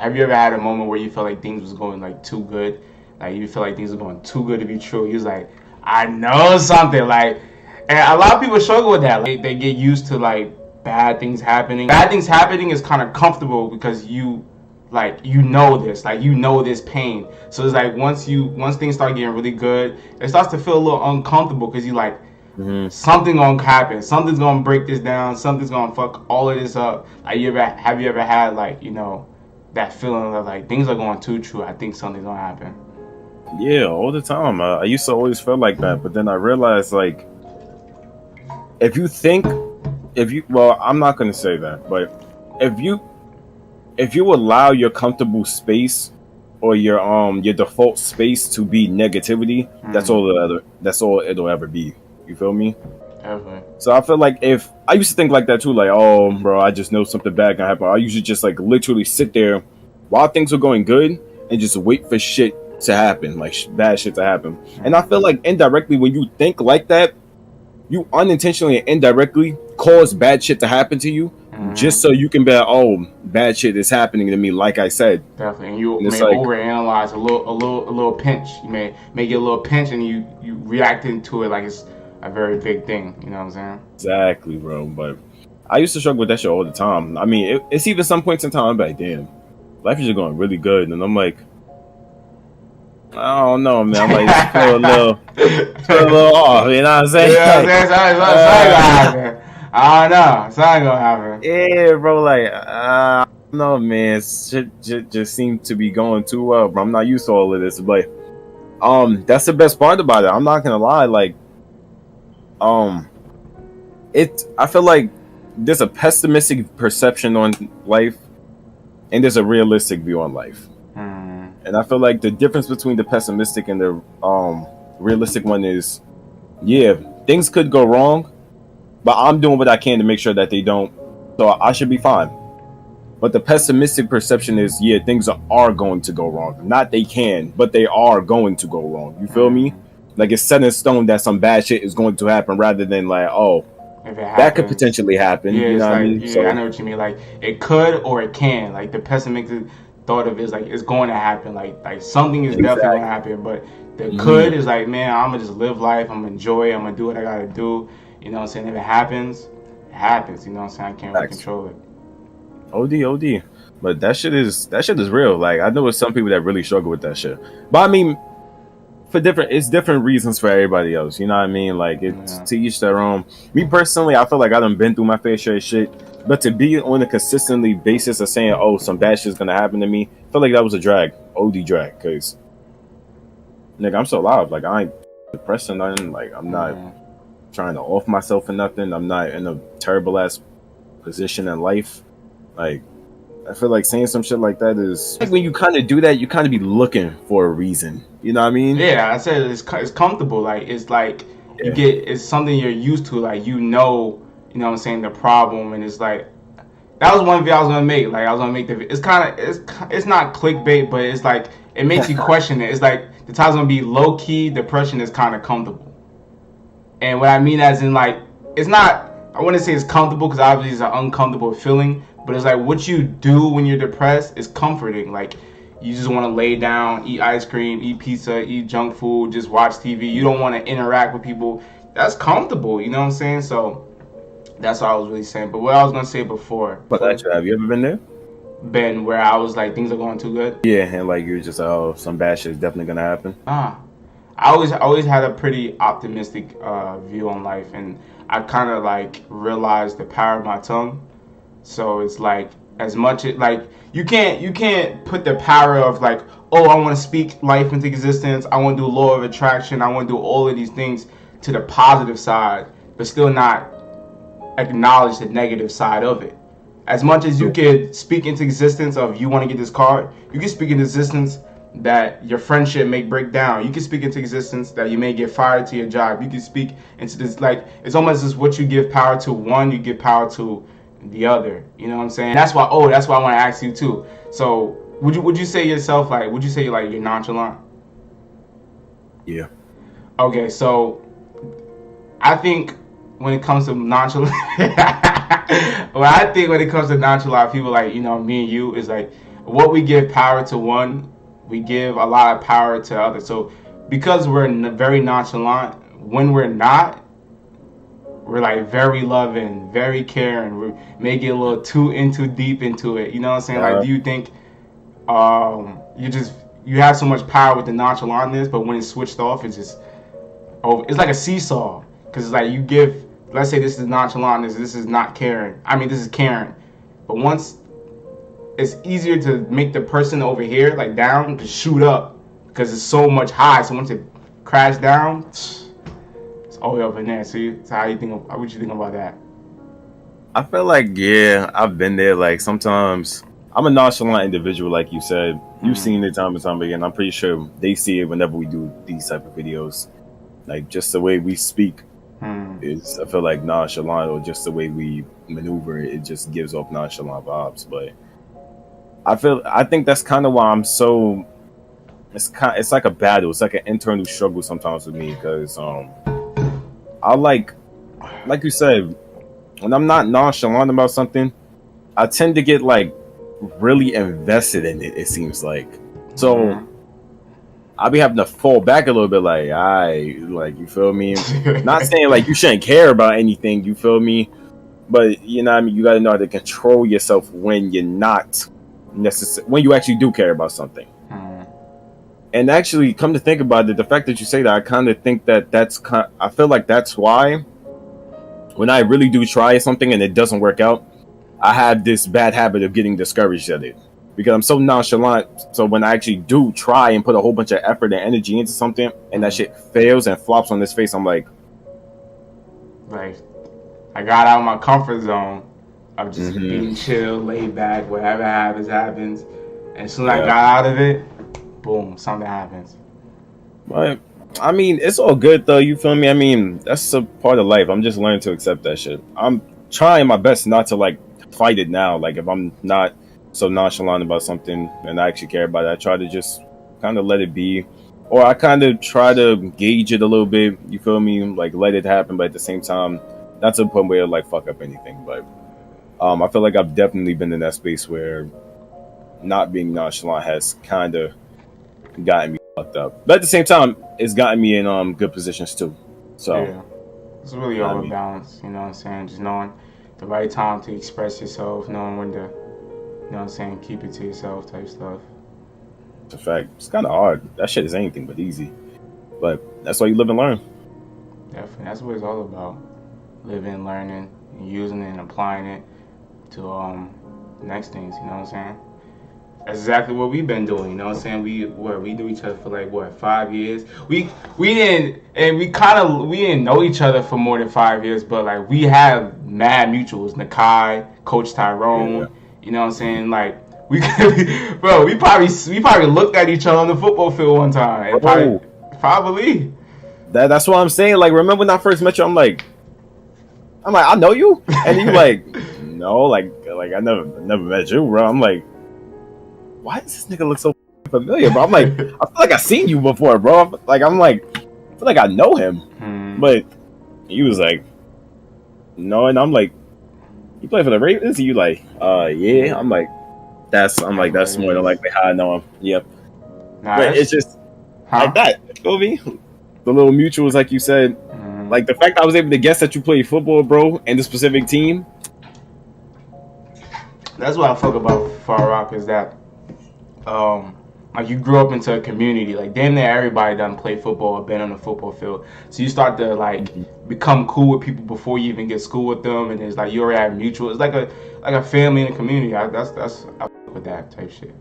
Have you ever had a moment where you felt like things was going like too good? Like you feel like things are going too good to be true. You was like, I know something. Like, and a lot of people struggle with that. Like, they get used to like bad things happening. Bad things happening is kind of comfortable because you know this, like you know this pain. So it's like once things start getting really good, it starts to feel a little uncomfortable because you like Hmm. something gonna happen, something's gonna break this down, something's gonna fuck all of this up. Like have you ever had like that feeling of like things are going too true? I think something's gonna happen. Yeah, all the time. I used to always feel like that, but then I realized like if you think if you well, I'm not gonna say that, but if you if you allow your comfortable space or your default space to be negativity, Mm, that's all it'll ever be. You feel me? definitely. So I feel like if I used to think like that too, like, oh, bro, I just know something bad gonna happen. I usually just like literally sit there while things are going good and just wait for shit to happen, like bad shit to happen. And I feel Mm, like indirectly, when you think like that, you unintentionally and indirectly cause bad shit to happen to you, just mm, so you can be like, oh, bad shit is happening to me, like I said. definitely. And you And it's may like, overanalyze a little pinch. You may get a little pinch, and you react into it like it's a very big thing. You know what I'm saying? exactly, bro. But I used to struggle with that shit all the time. I mean, it's even some points in time I'm like, damn, life is just going really good, and I'm like, I don't know, man. I'm like, just feel a little off. You know what I'm saying? Yeah, I'm Like, saying something gonna uh, happen. I don't know. Something gonna happen. yeah, bro. Like, I don't know, man. Shit just seems to be going too well, bro. I'm not used to all of this, but that's the best part about it. I'm not gonna lie. Like, um, I feel like there's a pessimistic perception on life, and there's a realistic view on life. Hmm. And I feel like the difference between the pessimistic and the realistic one is, yeah, things could go wrong, but I'm doing what I can to make sure that they don't. So I should be fine. But the pessimistic perception is, yeah, things are going to go wrong. Not they can, but they are going to go wrong. You feel me? Hmm. Like it's set in stone that some bad shit is going to happen, rather than like, oh, If it that could happens, potentially yeah, happen. You know it's what I like mean? yeah, I So know what you mean. Like it could or it can. Like the pessimistic thought of it is like it's going to happen. Like something is definitely going to exactly. happen. But the Hmm. could is like, man, I'm gonna just live life. I'm gonna enjoy it. I'm gonna do what I gotta do. You know what I'm saying? If it happens, it happens. You know what I'm saying? I can't really Facts. control it. OD. But that shit is real. Like I know there's some people that really struggle with that shit. But I mean, it's different reasons for everybody else. You know what I mean? Like it's Yeah. to each their own. Me personally, I feel like I done been through my fair share of shit. But to be on a consistently basis of saying, oh, some bad shit's gonna happen to me, I feel like that was a drag. OD drag. Cause nigga, I'm so alive. Like I ain't depressed or nothing. Like I'm not Hmm. trying to off myself or nothing. I'm not in a terrible ass position in life. Like I feel like saying some shit like that is like when you kind of do that, you kind of be looking for a reason. You know what I mean? Yeah, I said it's comfortable. Like you Yeah. get it's something you're used to. Like you know what I'm saying, the problem, and it's like that was one video I was gonna make. Like I was gonna make the. It's kind of it's not clickbait, but it's like it makes you question it. It's like the title's gonna be low key depression is kind of comfortable, and what I mean as in like it's not. I wouldn't say it's comfortable because obviously it's an uncomfortable feeling, but it's like what you do when you're depressed is comforting. Like you just want to lay down, eat ice cream, eat pizza, eat junk food, just watch TV. You don't want to interact with people. That's comfortable. You know what I'm saying? So that's what I was really saying. But what I was gonna say But actually, have you ever been there? Ben, where I was like things are going too good. Yeah, and like you're just oh, some bad shit is definitely gonna happen. Ah, I always had a pretty optimistic view on life, and I kind of like realized the power of my tongue. So it's like as much as like you can't put the power of like, oh, I want to speak life into existence. I want to do law of attraction. I want to do all of these things to the positive side, but still not acknowledge the negative side of it. As much as you Yeah. could speak into existence of you want to get this card, you can speak into existence that your friendship may break down. You can speak into existence that you may get fired to your job. You can speak into this like it's almost as what you give power to one, you give power to the other. You know what I'm saying? That's why I want to ask you too. So would you say yourself like would you say like you're nonchalant? Yeah. Okay, so I think when it comes to nonchalant, what I think when it comes to nonchalant people like me and you is like what we give power to one, we give a lot of power to others. So because we're very nonchalant, when we're not, we're like very loving, very caring. We may get a little too deep into it. You know what I'm saying? Like, do you think you have so much power with the nonchalantness, but when it's switched off, it's just it's like a seesaw. Because it's like you give, let's say this is nonchalantness, this is not caring. I mean, this is caring. But once it's easier to make the person over here like down to shoot up because it's so much high. So once it crash down, it's all the way up in there. So how you think? What you think about that? I feel like, yeah, I've been there. Like, sometimes I'm a nonchalant individual, like you said. You've seen it time and time again. I'm pretty sure they see it whenever we do these type of videos. Like, just the way we speak is, I feel like, nonchalant, or just the way we maneuver it just gives off nonchalant vibes. But I think that's kind of why I'm so. It's like a battle. It's like an internal struggle sometimes with me, because I like you said, when I'm not nonchalant about something, I tend to get like really invested in it. It seems like so. I'll be having to fall back a little bit, like, like, you feel me? Not saying like you shouldn't care about anything, you feel me? But you know what I mean, you gotta know how to control yourself when you're not when you actually do care about something. And actually, come to think about it, the fact that you say that, I kind of think that I feel like that's why when I really do try something and it doesn't work out, I have this bad habit of getting discouraged at it. Because I'm so nonchalant, so when I actually do try and put a whole bunch of effort and energy into something, and that shit fails and flops on his face, I'm like, I got out of my comfort zone of just being chill, laid back, whatever happens. And as soon as I got out of it, boom, something happens. But I mean, it's all good though. You feel me? I mean, that's a part of life. I'm just learning to accept that shit. I'm trying my best not to like fight it now. Like, if I'm not so nonchalant about something and I actually care about it, I try to just kind of let it be, or I kind of try to gauge it a little bit. You feel me? Like, let it happen, but at the same time, not to the point where like fuck up anything. But I feel like I've definitely been in that space where not being nonchalant has kind of gotten me fucked up, but at the same time, it's gotten me in good positions too. So yeah, it's really all a balance. You know what I'm saying? Just knowing the right time to express yourself, knowing when to, you know what I'm saying, keep it to yourself type stuff. It's a fact. It's kind of hard. That shit is anything but easy. But that's why you live and learn. Definitely. That's what it's all about. Living, learning, and using it and applying it to next things, you know what I'm saying? That's exactly what we've been doing, you know what I'm saying? We knew each other for like 5 years. We didn't know each other for more than 5 years, but like we have mad mutuals. Nakai, Coach Tyrone, you know what I'm saying? Like we probably looked at each other on the football field one time. And probably. That's what I'm saying. Like, remember when I first met you, I'm like, I know you, and you like, no, like I never met you, bro. I'm like, why does this nigga look so familiar, bro? I'm like, I feel like I've seen you before, bro. Like, I'm like, I feel like I know him, but he was like, no, and I'm like, you play for the Ravens? And you like, yeah. I'm like, that's more than likely how I know him. Yep. Nah, but it's just like that. You feel me? The little mutuals, like you said. Like, the fact I was able to guess that you played football, bro, and the specific team. That's what I fuck about Far Rock, is that like, you grew up into a community. Like, damn near everybody done played football or been on the football field. So you start to like become cool with people before you even get school with them, and it's like you already have mutual. It's like a family and a community. I fuck with that type shit.